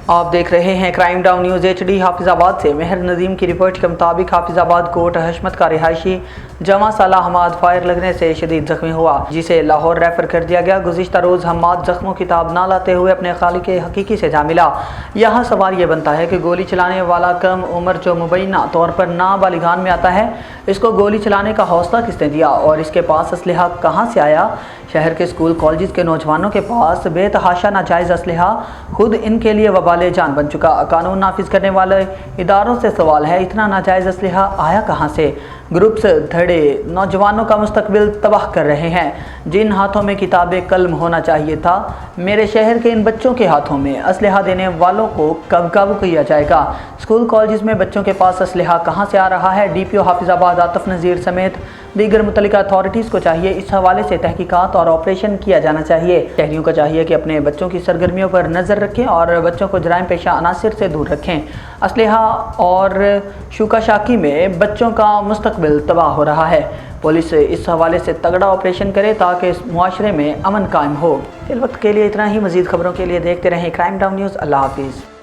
آپ دیکھ رہے ہیں کرائم ڈاؤن نیوز HD حافظ آباد سے۔ مہر ندیم کی رپورٹ کے مطابق حافظ آباد کوٹ حشمت کا رہائشی جمع سالہ حماد فائر لگنے سے شدید زخمی ہوا، جسے لاہور ریفر کر دیا گیا۔ گزشتہ روز حماد زخموں کی تاب نہ لاتے ہوئے اپنے خالق حقیقی سے جا ملا۔ یہاں سوال یہ بنتا ہے کہ گولی چلانے والا کم عمر جو مبینہ طور پر نابالغان میں آتا ہے، اس کو گولی چلانے کا حوصلہ کس نے دیا اور اس کے پاس اسلحہ کہاں سے آیا؟ شہر کے اسکول کالجز کے نوجوانوں کے پاس بے تحاشا ناجائز اسلحہ خود ان کے لیے وبال جان بن چکا۔ قانون نافذ کرنے والے اداروں سے سوال ہے، اتنا ناجائز اسلحہ آیا کہاں سے؟ گروپس دھڑے نوجوانوں کا مستقبل تباہ کر رہے ہیں، جن ہاتھوں میں کتاب قلم ہونا چاہیے تھا۔ میرے شہر کے ان بچوں کے ہاتھوں میں اسلحہ دینے والوں کو کب قابو کیا جائے گا؟ اسکول کالجز میں بچوں کے پاس اسلحہ کہاں سے آ رہا ہے؟ DPO حافظ آباد عاطف نذیر سمیت دیگر متعلقہ اتھارٹیز کو چاہیے اس حوالے سے تحقیقات اور آپریشن کیا جانا چاہیے۔ شہریوں کو چاہیے کہ اپنے بچوں کی سرگرمیوں پر نظر رکھیں اور بچوں کو جرائم پیشہ عناصر سے دور رکھیں۔ اسلحہ اور شوکا شاکی میں بچوں کا مستقبل تباہ ہو رہا ہے۔ پولیس اس حوالے سے تگڑا آپریشن کرے تاکہ اس معاشرے میں امن قائم ہو۔ فی الوقت کے لیے اتنا ہی۔ مزید خبروں کے لیے دیکھتے رہیں کرائم ڈاؤن نیوز۔ اللہ حافظ۔